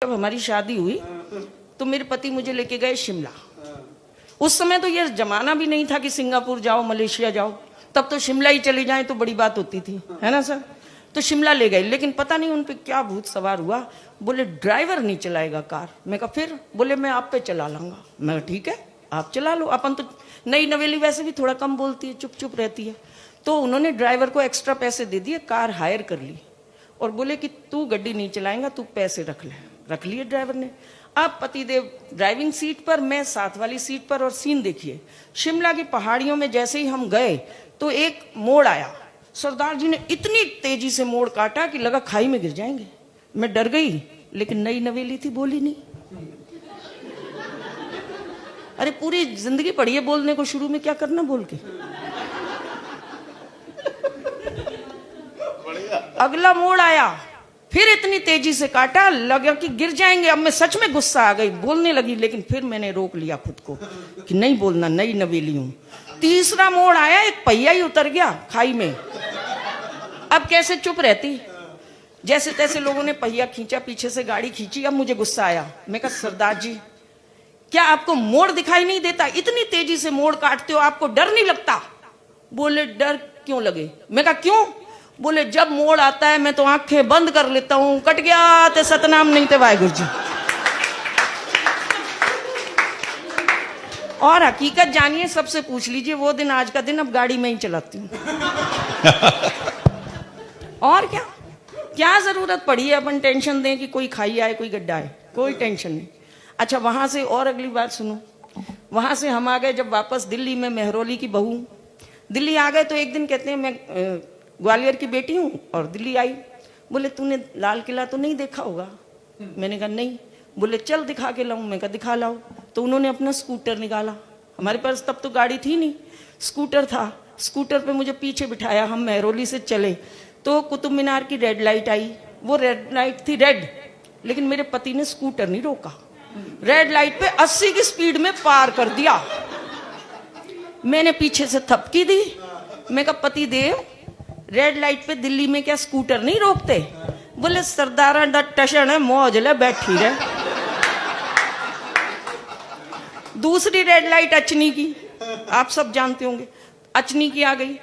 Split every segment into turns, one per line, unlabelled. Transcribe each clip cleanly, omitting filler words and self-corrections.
जब हमारी शादी हुई तो मेरे पति मुझे लेके गए शिमला। उस समय तो ये जमाना भी नहीं था कि सिंगापुर जाओ, मलेशिया जाओ, तब तो शिमला ही चले जाएं तो बड़ी बात होती थी, है ना सर। तो शिमला ले गए, लेकिन पता नहीं उन पे क्या भूत सवार हुआ। बोले ड्राइवर नहीं चलाएगा कार। मैं कहा फिर? बोले मैं आप पे चला लाऊंगा। मैं ठीक है आप चला लो, अपन तो नई नवेली वैसे भी थोड़ा कम बोलती है, चुप चुप रहती है। तो उन्होंने ड्राइवर को एक्स्ट्रा पैसे दे दिए, कार हायर कर ली और बोले कि तू गड्डी नहीं चलाएगा, तू पैसे रख ले। रख लिए ड्राइवर ने। अब पतिदेव ड्राइविंग सीट पर, मैं साथ वाली सीट पर। और सीन देखिए, शिमला की पहाड़ियों में जैसे ही हम गए तो एक मोड़ आया। सरदार जी ने इतनी तेजी से मोड़ काटा कि लगा खाई में गिर जाएंगे। मैं डर गई, लेकिन नई नवेली थी, बोली नहीं। अरे पूरी जिंदगी पड़ी है बोलने को, शुरू में क्या करना बोल के। अगला मोड़ आया, फिर इतनी तेजी से काटा, लगा कि गिर जाएंगे। अब मैं सच में गुस्सा आ गई, बोलने लगी, लेकिन फिर मैंने रोक लिया खुद को कि नहीं बोलना, नई नवेली हूं। तीसरा मोड़ आया, एक पहिया ही उतर गया खाई में। अब कैसे चुप रहती, जैसे तैसे लोगों ने पहिया खींचा, पीछे से गाड़ी खींची। अब मुझे गुस्सा आया। मैं कहा सरदार जी, क्या आपको मोड़ दिखाई नहीं देता? इतनी तेजी से मोड़ काटते हो, आपको डर नहीं लगता? बोले डर क्यों लगे? मैं कहा क्यों? बोले जब मोड़ आता है मैं तो आंखें बंद कर लेता हूं। कट गया ते सतनाम नहीं ते वाहेगुरु जी। और हकीकत जानिए, सबसे पूछ लीजिए, वो दिन आज का दिन। अब गाड़ी में ही चलाती हूँ। और क्या क्या जरूरत पड़ी है अपन टेंशन दें कि कोई खाई आए, कोई गड्ढा आए, कोई टेंशन नहीं। अच्छा, वहां से और अगली बात सुनो। वहां से हम आ गए जब वापस दिल्ली में, मेहरौली की बहू। दिल्ली आ गए तो एक दिन कहते हैं मैं ग्वालियर की बेटी हूँ और दिल्ली आई। बोले तूने लाल किला तो नहीं देखा होगा? मैंने कहा नहीं। बोले चल दिखा के लाऊं। मैं कहा दिखा लाओ। तो उन्होंने अपना स्कूटर निकाला। हमारे पास तब तो गाड़ी थी नहीं, स्कूटर था। स्कूटर पे मुझे पीछे बिठाया, हम मेहरौली से चले तो कुतुब मीनार की रेड लाइट आई। वो रेड लाइट थी रेड, लेकिन मेरे पति ने स्कूटर नहीं रोका। रेड लाइट पे 80 की स्पीड में पार कर दिया। मैंने पीछे से थपकी दी। मैं कहा पति देव, रेड लाइट पे दिल्ली में क्या स्कूटर नहीं रोकते? बोले सरदारा दा टशन है, मौज ले बैठी रहे। दूसरी रेड लाइट अचनी की, आप सब जानते होंगे, अचनी की आ गई।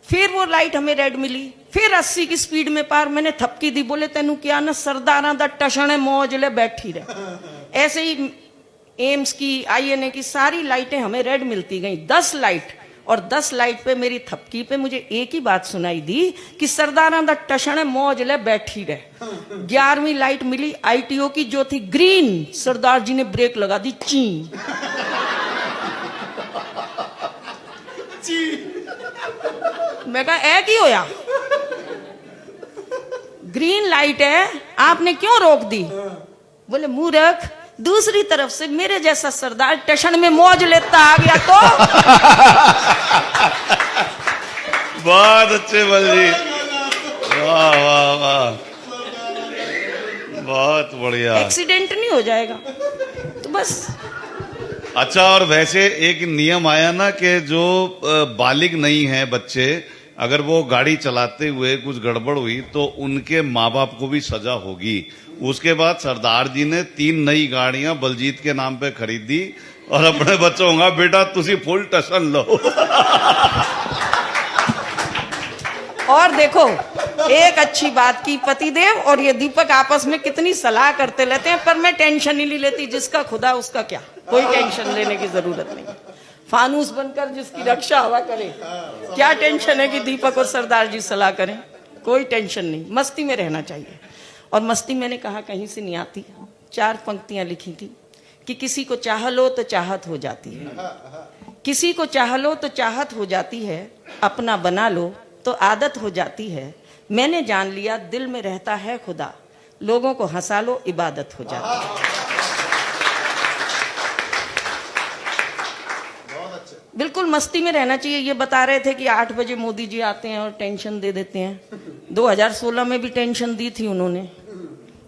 फिर वो लाइट हमें रेड मिली, फिर 80 की स्पीड में पार। मैंने थपकी दी। बोले तेनू क्या ना, सरदारा दा टशन है, मौज ले बैठी रहे। ऐसे ही एम्स की, आईएनए की सारी लाइटें हमें रेड मिलती गई। 10 लाइट, और 10 लाइट पे मेरी थपकी पे मुझे एक ही बात सुनाई दी कि सरदारा दा टशन है, मौज ले बैठी रहे। 11वीं लाइट मिली आईटीओ की, जो थी ग्रीन। सरदार जी ने ब्रेक लगा दी, ची। मैं कहा ऐ की होया? ग्रीन लाइट है, आपने क्यों रोक दी? बोले मूर्ख, दूसरी तरफ से मेरे जैसा सरदार स्टेशन में मौज लेता आ गया तो।
बहुत अच्छे बलजी, वाह वाह वाह, बहुत बढ़िया।
एक्सीडेंट नहीं हो जाएगा तो बस।
अच्छा, और वैसे एक नियम आया ना कि जो बालिग नहीं है बच्चे, अगर वो गाड़ी चलाते हुए कुछ गड़बड़ हुई तो उनके माँ बाप को भी सजा होगी। उसके बाद सरदार जी ने 3 नई गाड़ियां बलजीत के नाम पे खरीदी और अपने बच्चों का बेटा तुसी फुल टशन लो।
और देखो एक अच्छी बात की, पतिदेव और ये दीपक आपस में कितनी सलाह करते रहते हैं, पर मैं टेंशन ही नहीं लेती। जिसका खुदा उसका क्या, कोई टेंशन लेने की जरूरत नहीं। फानूस बनकर जिसकी रक्षा हवा करे, क्या टेंशन है कि दीपक और सरदार जी सलाह करें? कोई टेंशन नहीं, मस्ती में रहना चाहिए। और मस्ती मैंने कहा कहीं से नहीं आती। 4 पंक्तियां लिखी थी कि किसी को चाह लो तो चाहत हो जाती है, किसी को चाह लो तो चाहत हो जाती है, अपना बना लो तो आदत हो जाती है। मैंने जान लिया दिल में रहता है खुदा, लोगों को हंसा लो इबादत हो जाती है। बिल्कुल मस्ती में रहना चाहिए। ये बता रहे थे कि 8 बजे मोदी जी आते हैं और टेंशन दे देते हैं। 2016 में भी टेंशन दी थी उन्होंने,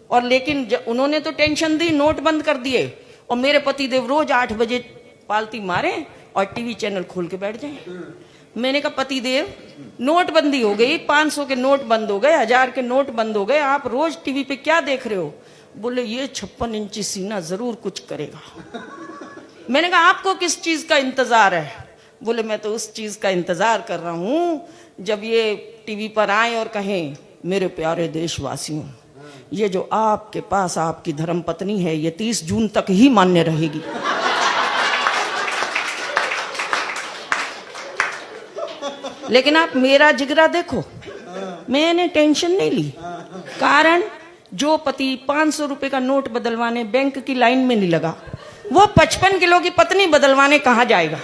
और लेकिन उन्होंने तो टेंशन दी, नोट बंद कर दिए। और मेरे पति देव रोज 8 बजे पालती मारे और टीवी चैनल खोल के बैठ जाए। मैंने कहा पति देव, नोटबंदी हो गई, 500 के नोट बंद हो गए, 1000 के नोट बंद हो गए, आप रोज टीवी पे क्या देख रहे हो? बोले ये 56 इंची सीना जरूर कुछ करेगा। मैंने कहा आपको किस चीज का इंतजार है? बोले मैं तो उस चीज का इंतजार कर रहा हूं जब ये टीवी पर आए और कहें मेरे प्यारे देशवासियों, ये जो आपके पास आपकी धर्मपत्नी है ये 30 जून तक ही मान्य रहेगी। लेकिन आप मेरा जिगरा देखो, मैंने टेंशन नहीं ली। कारण जो पति 500 रुपए का नोट बदलवाने बैंक की लाइन में नहीं लगा, वो 55 किलो की पत्नी बदलवाने कहां जाएगा?